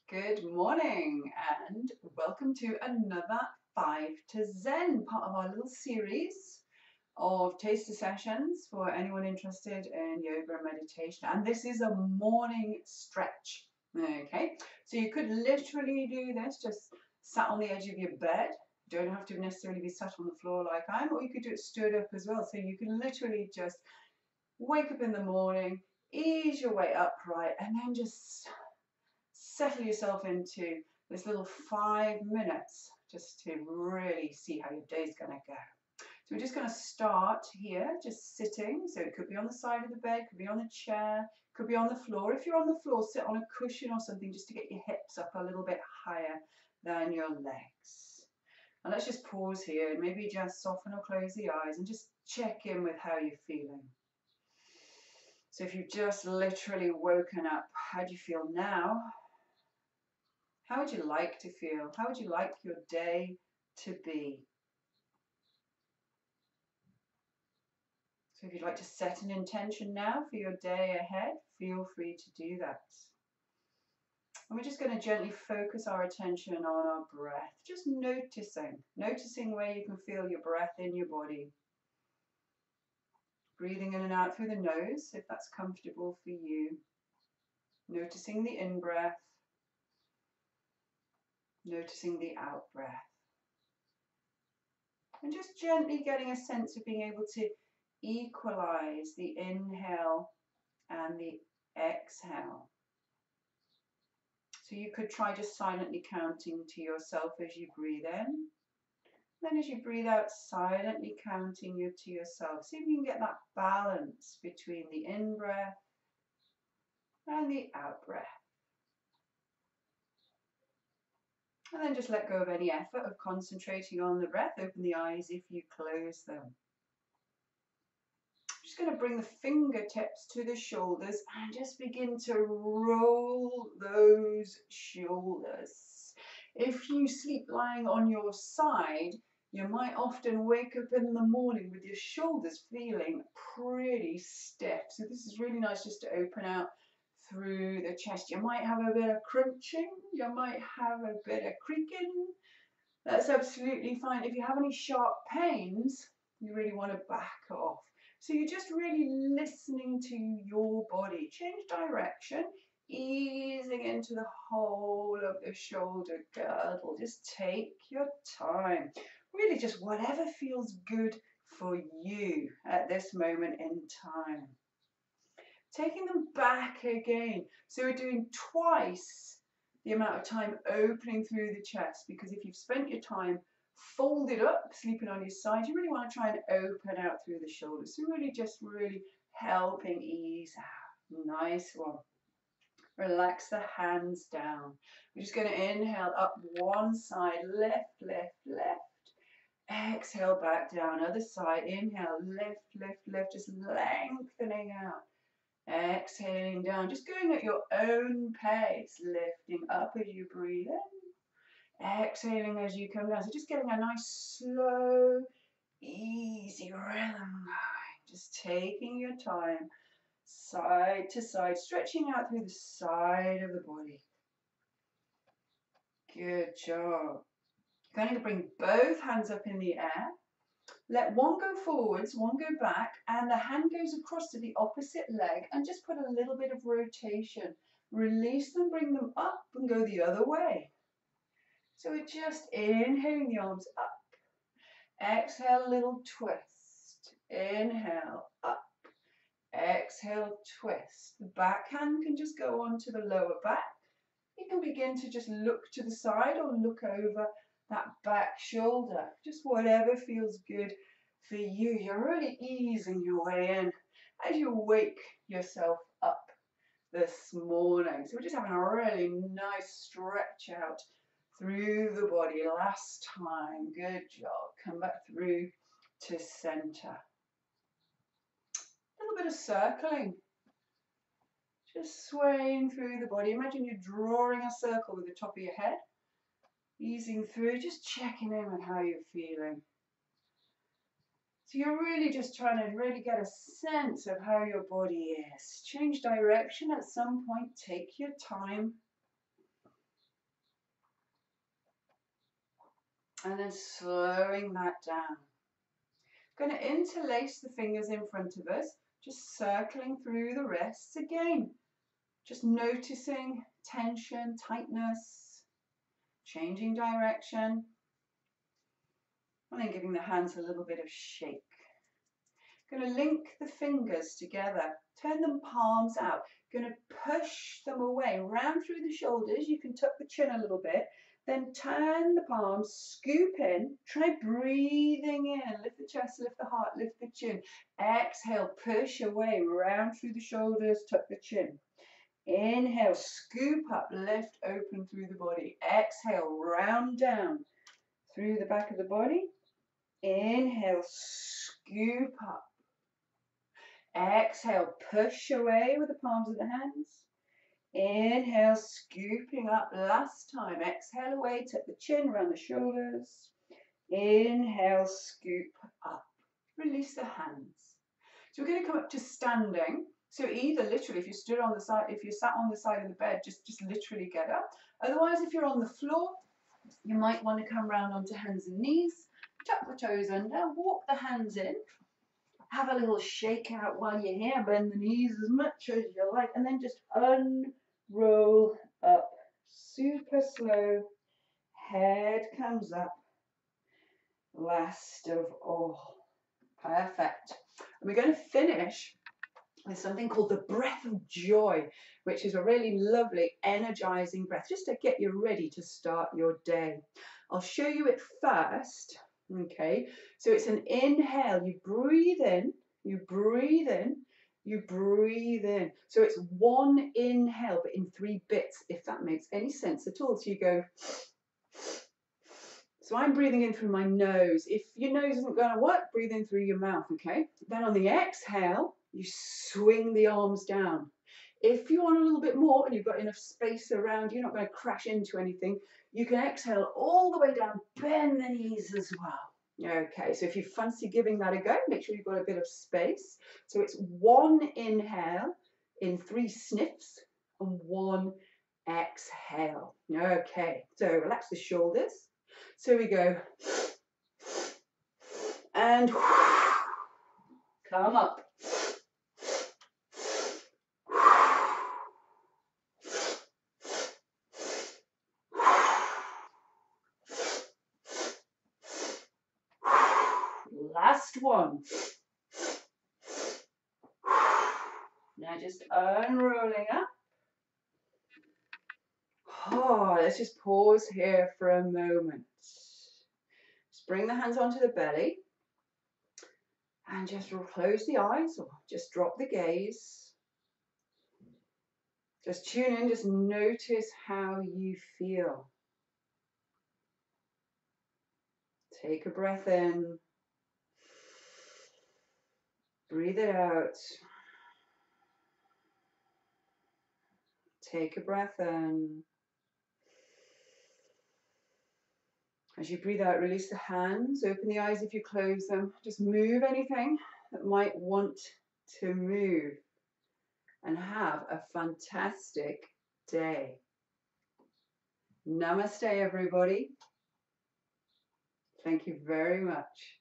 Good morning and welcome to another 5 to Zen, part of our little series of taster sessions for anyone interested in yoga and meditation. And this is a morning stretch. Okay, so you could literally do this just sat on the edge of your bed. You don't have to necessarily be sat on the floor like I am, or you could do it stood up as well. So you can literally just wake up in the morning, ease your way upright, and then just settle yourself into this little 5 minutes just to really see how your day's going to go. So we're just going to start here, just sitting. So it could be on the side of the bed, could be on a chair, could be on the floor. If you're on the floor, sit on a cushion or something just to get your hips up a little bit higher than your legs. And let's just pause here and maybe just soften or close the eyes and just check in with how you're feeling. So if you've just literally woken up, how do you feel now? How would you like to feel? How would you like your day to be? So if you'd like to set an intention now for your day ahead, feel free to do that. And we're just going to gently focus our attention on our breath, just noticing where you can feel your breath in your body. Breathing in and out through the nose, if that's comfortable for you. Noticing the in-breath, noticing the out-breath. And just gently getting a sense of being able to equalize the inhale and the exhale. So you could try just silently counting to yourself as you breathe in. Then as you breathe out, silently counting to yourself. See if you can get that balance between the in-breath and the out-breath. And then just let go of any effort of concentrating on the breath. Open the eyes if you close them. Just going to bring the fingertips to the shoulders and just begin to roll those shoulders. If you sleep lying on your side, you might often wake up in the morning with your shoulders feeling pretty stiff. So this is really nice just to open out through the chest. You might have a bit of crunching, you might have a bit of creaking. That's absolutely fine. If you have any sharp pains, you really want to back off. So you're just really listening to your body. Change direction, easing into the whole of the shoulder girdle. Just take your time. Really just whatever feels good for you at this moment in time. Taking them back again. So we're doing twice the amount of time opening through the chest, because if you've spent your time folded up, sleeping on your side, you really want to try and open out through the shoulders. So really helping ease out. Nice one. Relax the hands down. We're just going to inhale up one side, left, left, left. Exhale back down, other side. Inhale, left, left, left, just lengthening out. Exhaling down, just going at your own pace, lifting up as you breathe in, exhaling as you come down. So just getting a nice, slow, easy rhythm going. Just taking your time, side to side, stretching out through the side of the body. Good job. Going to bring both hands up in the air. Let one go forwards, one go back, and the hand goes across to the opposite leg, and just put a little bit of rotation. Release them, bring them up, and go the other way. So we're just inhaling the arms up. Exhale, a little twist. Inhale, up. Exhale, twist. The back hand can just go on to the lower back. You can begin to just look to the side or look over that back shoulder, just whatever feels good for you. You're really easing your way in as you wake yourself up this morning. So we're just having a really nice stretch out through the body. Last time, good job. Come back through to center. A little bit of circling. Just swaying through the body. Imagine you're drawing a circle with the top of your head. Easing through, just checking in with how you're feeling. So you're really just trying to really get a sense of how your body is. Change direction at some point, take your time. And then slowing that down. Going to interlace the fingers in front of us, just circling through the wrists again. Just noticing tension, tightness, changing direction, and then giving the hands a little bit of shake. Going to link the fingers together, turn them palms out. Going to push them away, round through the shoulders. You can tuck the chin a little bit. Then turn the palms, scoop in, try breathing in, lift the chest, lift the heart, lift the chin. Exhale, push away, round through the shoulders, tuck the chin. Inhale, scoop up, lift open through the body. Exhale, round down through the back of the body. Inhale, scoop up. Exhale, push away with the palms of the hands. Inhale, scooping up last time. Exhale away, tuck the chin around the shoulders. Inhale, scoop up. Release the hands. So we're going to come up to standing. So either literally, if you stood on the side, if you sat on the side of the bed, just literally get up. Otherwise, if you're on the floor, you might want to come round onto hands and knees, tuck the toes under, walk the hands in. Have a little shake out while you're here, bend the knees as much as you like, and then just unroll up. Super slow, head comes up. Last of all. Perfect. And we're going to finish with something called the breath of joy, which is a really lovely, energizing breath, just to get you ready to start your day. I'll show you it first. Okay, so it's an inhale. You breathe in, you breathe in, you breathe in. So it's one inhale, but in 3 bits, if that makes any sense at all. So you go. So I'm breathing in through my nose. If your nose isn't going to work, breathe in through your mouth, okay? Then on the exhale, you swing the arms down. If you want a little bit more and you've got enough space around, you're not going to crash into anything, you can exhale all the way down, bend the knees as well. Okay, so if you fancy giving that a go, make sure you've got a bit of space. So it's one inhale in 3 sniffs and 1 exhale. Okay, so relax the shoulders. So we go and come up. Last one. Now just unrolling up. Oh, let's just pause here for a moment. Just bring the hands onto the belly and just close the eyes or just drop the gaze. Just tune in, just notice how you feel. Take a breath in. Breathe it out. Take a breath in. As you breathe out, release the hands. Open the eyes if you close them. Just move anything that might want to move. And have a fantastic day. Namaste, everybody. Thank you very much.